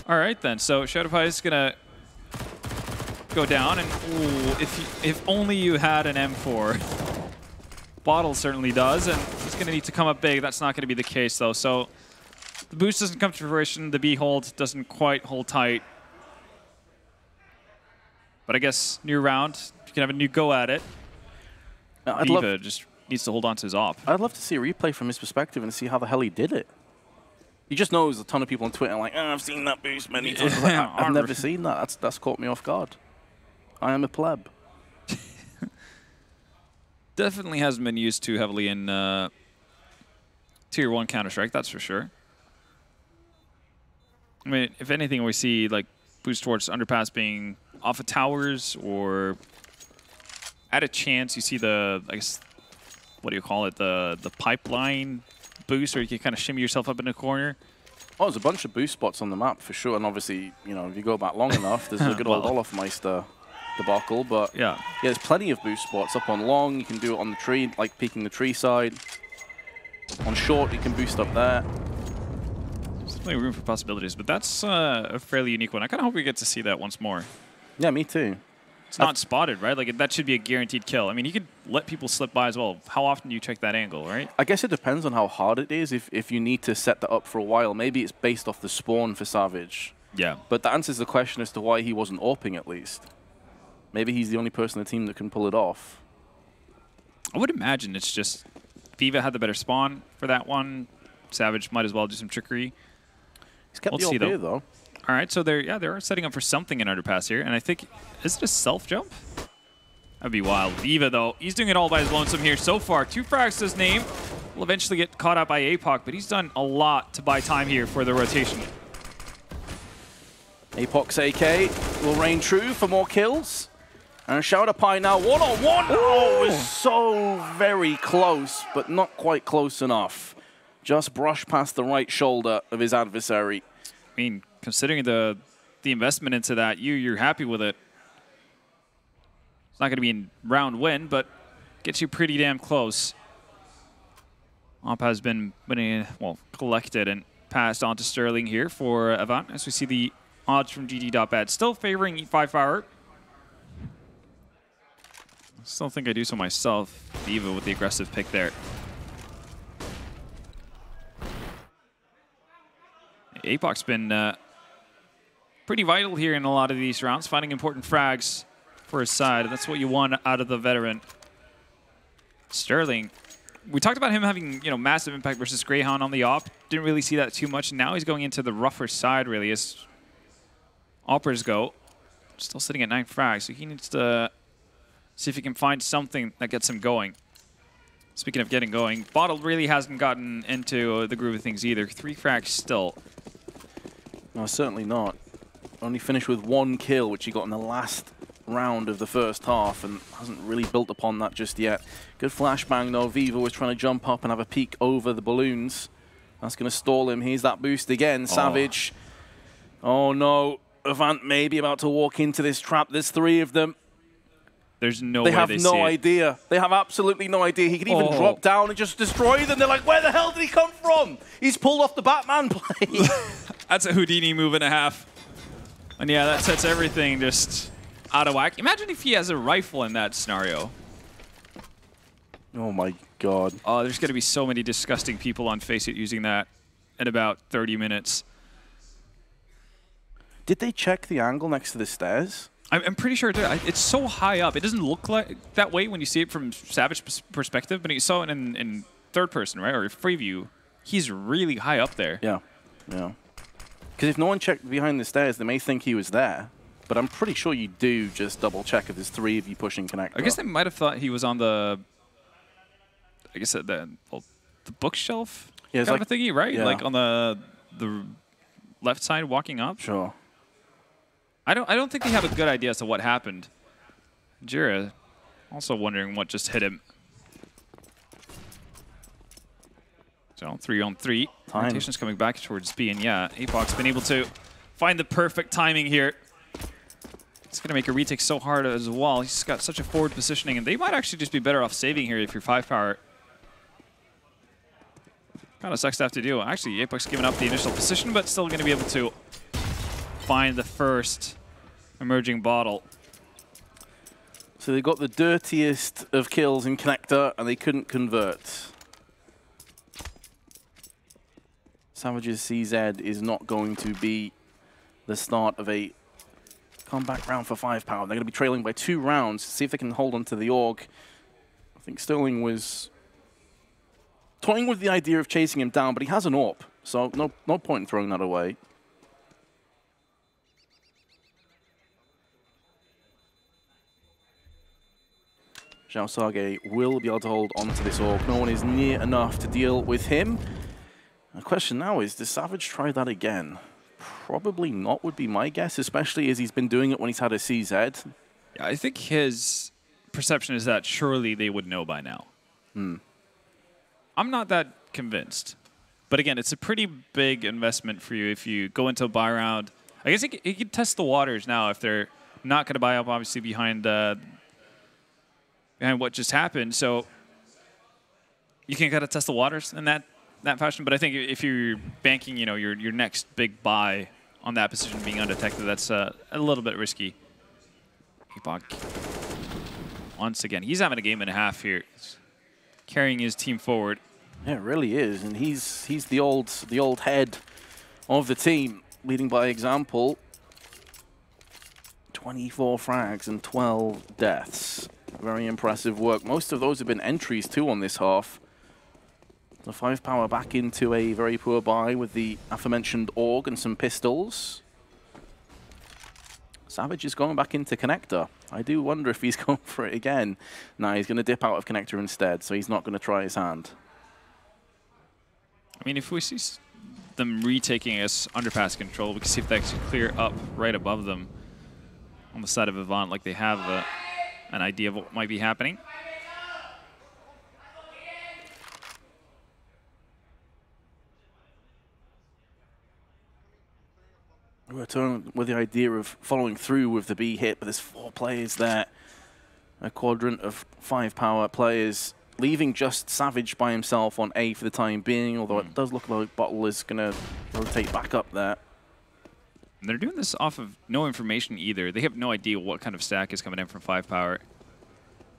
All right, then. So Shadowpie is going to go down, and ooh, if only you had an M4. Bottle certainly does, and he's going to need to come up big. That's not going to be the case, though. So the boost doesn't come to fruition. The B hold doesn't quite hold tight. But I guess new round, you can have a new go at it. Viva just needs to hold on to his op. I'd love to see a replay from his perspective and see how the hell he did it. He just knows a ton of people on Twitter like, I've seen that boost many times. I've never seen that. That's caught me off guard. I am a pleb. Definitely hasn't been used too heavily in Tier 1 Counter-Strike, that's for sure. I mean, if anything, we see like boost towards Underpass being off of towers or at a chance you see the, I guess, what do you call it, the pipeline boost, or you can kind of shimmy yourself up in a corner. Oh, there's a bunch of boost spots on the map for sure, and obviously, you know, if you go back long enough, there's a good old Olafmeister debacle, but yeah, there's plenty of boost spots up on long. You can do it on the tree, like peeking the tree side. On short, you can boost up there. There's definitely room for possibilities, but that's a fairly unique one. I kind of hope we get to see that once more. Yeah, me too. It's not spotted, right? Like, that should be a guaranteed kill. I mean, you could let people slip by as well. How often do you check that angle, right? I guess it depends on how hard it is. If you need to set that up for a while, maybe it's based off the spawn for Savage. Yeah. But that answers the question as to why he wasn't AWPing at least. Maybe he's the only person on the team that can pull it off. I would imagine it's just Viva had the better spawn for that one. Savage might as well do some trickery. He's kept the AWP here, though. All right, so they're setting up for something in Underpass here, and I think, is it a self-jump? That'd be wild. Viva, though, he's doing it all by his lonesome here so far. 2 frags to his name. Will eventually get caught out by APOC, but he's done a lot to buy time here for the rotation. APOC's AK will reign true for more kills. And Shadowpie now one-on-one. Oh, it was so very close, but not quite close enough. Just brushed past the right shoulder of his adversary. I mean, considering the investment into that, you're happy with it. It's not going to be a round win, but gets you pretty damn close. Op has been collected and passed on to Sterling here for Avant, as we see the odds from GG.bet still favoring 5Power. Still think I do so myself. Viva with the aggressive pick there. APOC's been pretty vital here in a lot of these rounds, finding important frags for his side. That's what you want out of the veteran. Sterling, we talked about him having, you know, massive impact versus Greyhound on the op. Didn't really see that too much. And now he's going into the rougher side, really, as operas go. Still sitting at 9 frags, so he needs to see if he can find something that gets him going. Speaking of getting going, Bottle really hasn't gotten into the groove of things either. 3 frags still. No, certainly not. Only finished with 1 kill, which he got in the last round of the first half, and hasn't really built upon that just yet. Good flashbang, though. Viva was trying to jump up and have a peek over the balloons. That's going to stall him. Here's that boost again. Savage. Oh, no. Avant may be about to walk into this trap. There's 3 of them. There's no They way have they no see it. idea. They have absolutely no idea. He could even drop down and just destroy them. They're like, where the hell did he come from? He's pulled off the Batman play. That's a Houdini move and a half. And yeah, that sets everything just out of whack. Imagine if he has a rifle in that scenario. Oh my god. Oh, there's going to be so many disgusting people on Face It using that in about 30 minutes. Did they check the angle next to the stairs? I'm pretty sure it's so high up. It doesn't look like that way when you see it from Savage perspective, but you saw it in third person, right? Or free view. He's really high up there. Yeah, yeah. Because if no one checked behind the stairs, they may think he was there. But I'm pretty sure you do just double check if there's 3 of you pushing connector. I guess they might have thought he was on the, I guess the bookshelf kind of a thingy, right? Yeah. Like on the left side walking up. Sure. I don't think they have a good idea as to what happened. Jira also wondering what just hit him. So 3-on-3. Rotation's coming back towards B, and yeah, Apoc's been able to find the perfect timing here. It's going to make a retake so hard as well. He's got such a forward positioning, and they might actually just be better off saving here if you're 5-power. Kind of sucks to have to do. Actually, Apoc's giving up the initial position, but still going to be able to find the first emerging bottle. So they got the dirtiest of kills in connector, and they couldn't convert. Savage's CZ is not going to be the start of a comeback round for 5-power. They're going to be trailing by 2 rounds. See if they can hold on to the AUG. I think Sterling was toying with the idea of chasing him down, but he has an AWP, so no point in throwing that away. Xiao Sage will be able to hold on to this AUG. No one is near enough to deal with him. The question now is, does Savage try that again? Probably not, would be my guess, especially as he's been doing it when he's had a CZ. Yeah, I think his perception is that surely they would know by now. I'm not that convinced. But again, it's a pretty big investment for you if you go into a buy round. I guess he could test the waters now if they're not going to buy up, obviously, behind what just happened. So you can kind of test the waters in that fashion. But I think if you're banking, your next big buy on that position being undetected, that's a little bit risky. Epoch, once again, he's having a game and a half here, carrying his team forward. Yeah, it really is, and he's the old head of the team, leading by example. 24 frags and 12 deaths. Very impressive work. Most of those have been entries too on this half. The 5-power back into a very poor buy with the aforementioned AUG and some pistols. Savage is going back into connector. I do wonder if he's going for it again. Nah, he's going to dip out of connector instead, so he's not going to try his hand. I mean, if we see them retaking us underpass control, we can see if they can clear up right above them on the side of Avant, like they have an idea of what might be happening. We're turning with the idea of following through with the B hit, but there's 4 players there. A quadrant of 5-power players, leaving just Savage by himself on A for the time being, although it does look like Bottle is going to rotate back up there. And they're doing this off of no information either. They have no idea what kind of stack is coming in from 5-power.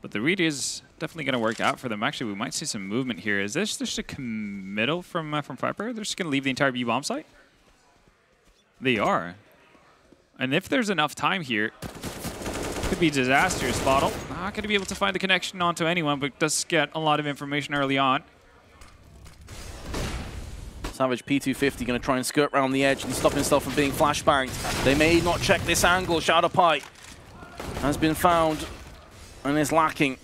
But the read is definitely going to work out for them. Actually, we might see some movement here. Is this just a committal from 5-power? They're just going to leave the entire B-bomb site? They are. And if there's enough time here, could be disastrous. Bottle not going to be able to find the connection onto anyone, but does get a lot of information early on. Savage P250 going to try and skirt around the edge and stop himself from being flashbanged. They may not check this angle. Shadow Pie has been found and is lacking.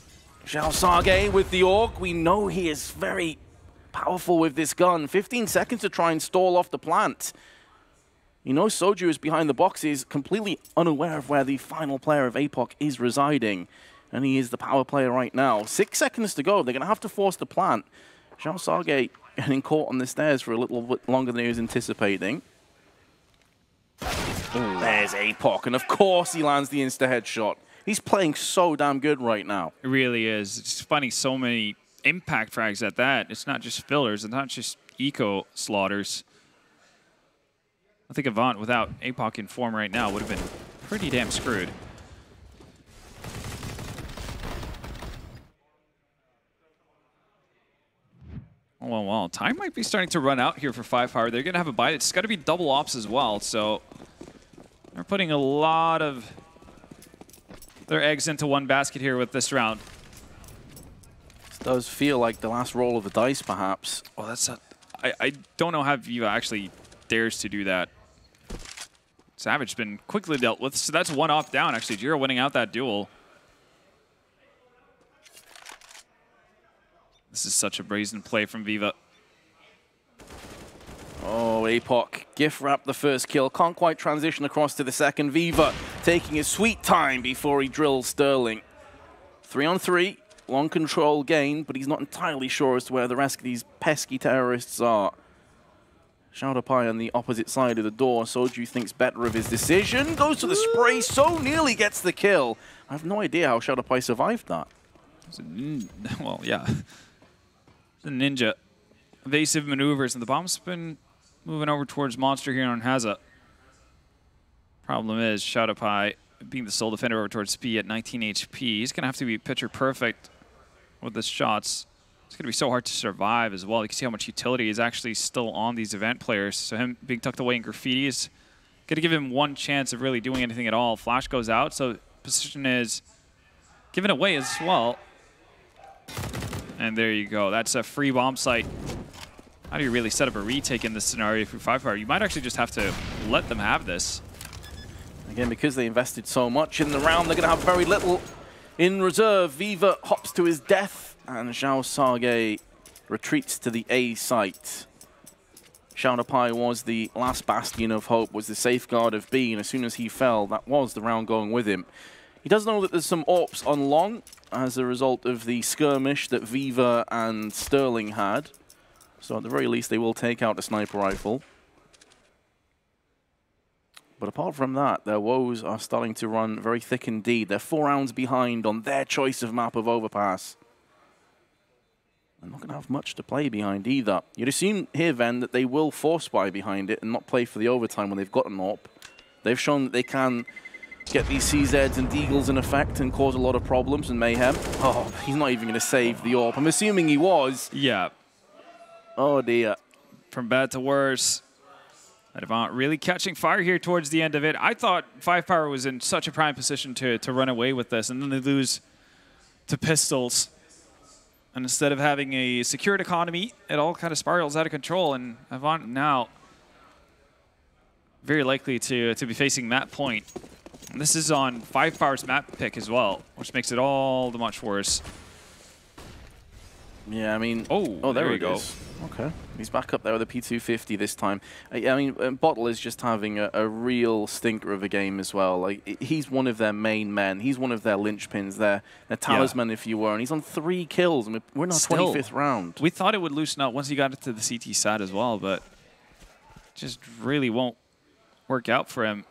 Xiao Sage with the AUG. We know he is very powerful with this gun. 15 seconds to try and stall off the plant. You know Soju is behind the boxes, completely unaware of where the final player of APOC is residing. And he is the power player right now. 6 seconds to go. They're going to have to force the plant. Xiao Sage getting caught on the stairs for a little bit longer than he was anticipating. There's APOC, and of course he lands the insta-headshot. He's playing so damn good right now. It really is. It's finding so many impact frags at that. It's not just fillers. It's not just eco slaughters. I think Avant, without APOC in form right now, would have been pretty damn screwed. Well, time might be starting to run out here for 5Power. They're going to have a bite. It's got to be double ops as well, so they're putting a lot of their eggs into one basket here with this round. This does feel like the last roll of the dice, perhaps. Oh, that's a... I don't know how Viva actually dares to do that. Savage has been quickly dealt with, so that's one off down, actually. Jiro winning out that duel. This is such a brazen play from Viva. Oh, APOC gift wrap the first kill. Can't quite transition across to the second. Viva taking his sweet time before he drills Sterling. 3-on-3, long control gain, but he's not entirely sure as to where the rest of these pesky terrorists are. Xiaodapai on the opposite side of the door. Soju thinks better of his decision. Goes to the spray, so nearly gets the kill. I have no idea how Xiaodapai survived that. Well, yeah. The ninja. Evasive maneuvers, and the bomb's been moving over towards Monster here on Haza. Problem is, Xiaodapai being the sole defender over towards Spi at 19 HP. He's going to have to be pitcher perfect with his shots. It's going to be so hard to survive as well. You can see how much utility is actually still on these event players. So him being tucked away in graffiti is going to give him one chance of really doing anything at all. Flash goes out, so position is given away as well. And there you go. That's a free bomb site. How do you really set up a retake in this scenario for 5Power? You might actually just have to let them have this. Again, because they invested so much in the round, they're going to have very little in reserve. Viva hops to his death, and Zhao Sage retreats to the A site. Xiaodapai was the last bastion of hope, was the safeguard of B, and as soon as he fell, that was the round going with him. He does know that there's some AWPs on long as a result of the skirmish that Viva and Sterling had. So at the very least, they will take out the sniper rifle. But apart from that, their woes are starting to run very thick indeed. They're 4 rounds behind on their choice of map of Overpass. They're not going to have much to play behind either. You'd assume here, Ven, that they will force buy behind it and not play for the overtime when they've got an AWP. They've shown that they can get these CZs and Deagles in effect and cause a lot of problems and mayhem. Oh, he's not even going to save the AWP. I'm assuming he was. Yeah. Oh, dear. From bad to worse. Avant really catching fire here towards the end of it. I thought 5Power was in such a prime position to run away with this, and then they lose to pistols. And instead of having a secured economy, it all kind of spirals out of control, and Avant now very likely to be facing that point. And this is on 5Power's map pick as well, which makes it all the much worse. Yeah, I mean... Oh, there we go. Okay. He's back up there with a P250 this time. I mean, Bottle is just having a real stinker of a game as well. Like, he's one of their main men. He's one of their linchpins, their talisman, if you were. And he's on 3 kills. And we're in our 25th round. We thought it would loosen up once he got into the CT side as well, but just really won't work out for him.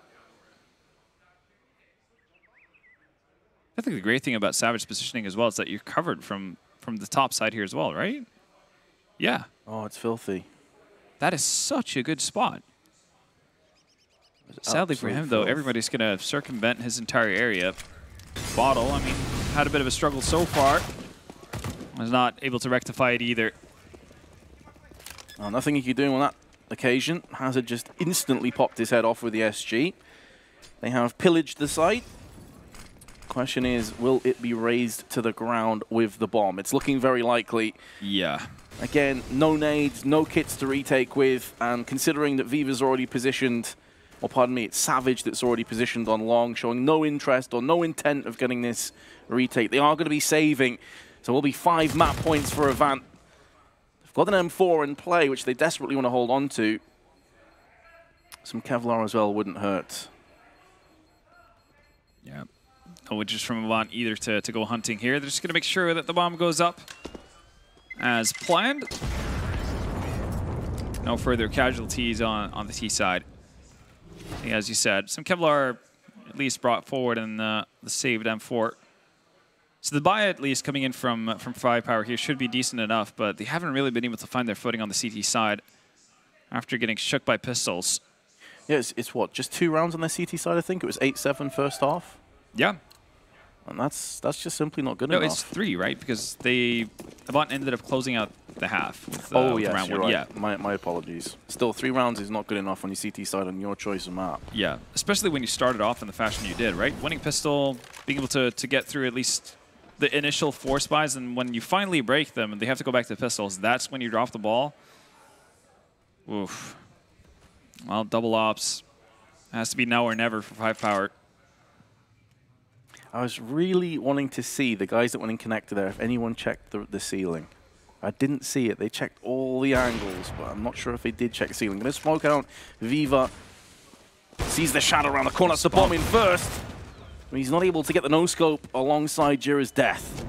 I think the great thing about Savage positioning as well is that you're covered from the top side here as well, right? Yeah. Oh, it's filthy. That is such a good spot. Sadly for him, though, everybody's going to circumvent his entire area. Bottle, I mean, had a bit of a struggle so far. Was not able to rectify it either. Oh, nothing he could do on that occasion. Hazard just instantly popped his head off with the SG. They have pillaged the site. Question is, will it be raised to the ground with the bomb? It's looking very likely. Yeah. Again, no nades, no kits to retake with, and considering that Viva's already positioned, or pardon me, it's Savage that's already positioned on long, showing no interest or no intent of getting this retake. They are going to be saving, so it will be 5 map points for Avant. They've got an M4 in play, which they desperately want to hold on to. Some Kevlar as well wouldn't hurt. Yeah. No wishes from Avant either to go hunting here. They're just going to make sure that the bomb goes up as planned. No further casualties on the T side. I think, as you said, some Kevlar at least brought forward in the saved M4. So the buy, at least, coming in from 5Power here should be decent enough, but they haven't really been able to find their footing on the CT side after getting shook by pistols. Yeah, it's what, just 2 rounds on their CT side, I think? It was 8-7 first half? Yeah. And that's just simply not good enough. No, it's 3, right? Because Avant ended up closing out the half with, oh, with yes, round you're 1. right. Yeah. My apologies. Still, 3 rounds is not good enough on your CT side on your choice of map. Yeah, especially when you started off in the fashion you did, right? Winning pistol, being able to get through at least the initial 4 spies, and when you finally break them and they have to go back to pistols, that's when you drop the ball. Oof. Well, double ops. Has to be now or never for 5Power. I was really wanting to see the guys that went in connector there, if anyone checked the ceiling. I didn't see it. They checked all the angles, but I'm not sure if they did check the ceiling. Going to smoke out. Viva sees the shadow around the corner. That's the bomb in first. He's not able to get the no-scope alongside Jira's death.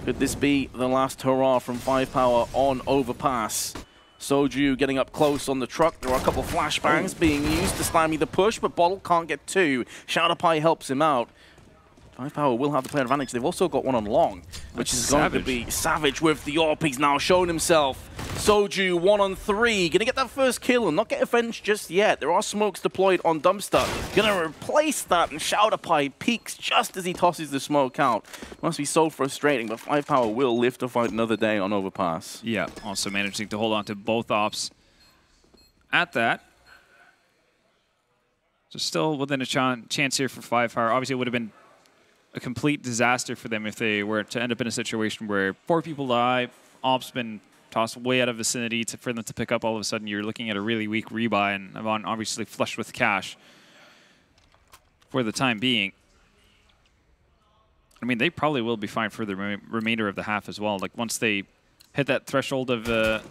Could this be the last hurrah from 5Power on Overpass? Soju getting up close on the truck. There are a couple flashbangs being used to stymie the push, but Bottle can't get 2. Shadowpie helps him out. 5Power will have the player advantage. They've also got one on long, which is going to be Savage with the AWP. He's now shown himself. Soju 1 on 3. Gonna get that first kill and not get avenged just yet. There are smokes deployed on Dumpster. Gonna replace that, and Shadowpie peeks just as he tosses the smoke out. Must be so frustrating, but 5Power will live to fight another day on Overpass. Yeah, also managing to hold on to both ops at that. So still within a chance here for 5Power. Obviously, it would have been a complete disaster for them if they were to end up in a situation where 4 people die, ops been tossed way out of vicinity for them to pick up. All of a sudden, you're looking at a really weak rebuy, and Avant obviously flushed with cash for the time being. I mean, they probably will be fine for the remainder of the half as well. Like, once they hit that threshold of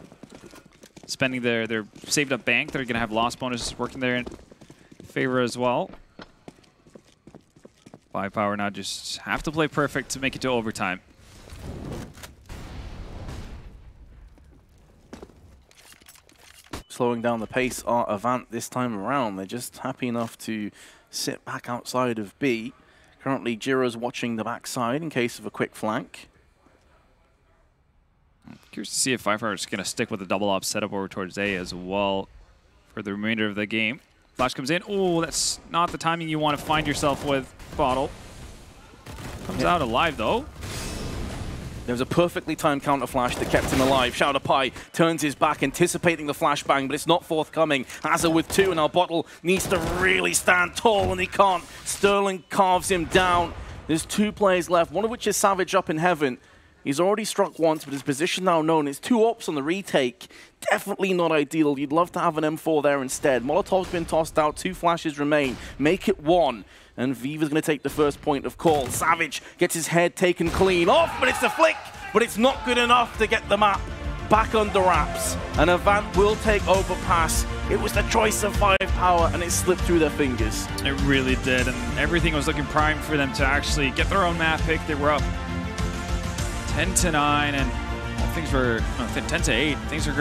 spending their saved up bank, they're going to have loss bonuses working there in favor as well. 5Power now just have to play perfect to make it to overtime. Slowing down the pace are Avant this time around. They're just happy enough to sit back outside of B. Currently, Jira's watching the backside in case of a quick flank. Curious to see if 5Power is going to stick with the double op setup over towards A as well for the remainder of the game. Flash comes in. Oh, that's not the timing you want to find yourself with. Bottle. Comes out alive, though. There was a perfectly timed counter flash that kept him alive. Shadowpie turns his back, anticipating the flashbang, but it's not forthcoming. Azza with 2, and now Bottle needs to really stand tall, and he can't. Sterling carves him down. There's 2 players left, one of which is Savage up in heaven. He's already struck once, but his position now known. It's 2 ops on the retake. Definitely not ideal. You'd love to have an M4 there instead. Molotov's been tossed out. 2 flashes remain. Make it 1. And Viva's going to take the first point of call. Savage gets his head taken clean off, but it's a flick. But it's not good enough to get the map back under wraps. And Avant will take Overpass. It was the choice of 5Power, and it slipped through their fingers. It really did, and everything was looking prime for them to actually get their own map pick. They were up 10-9, and well, things were 10-8. Things are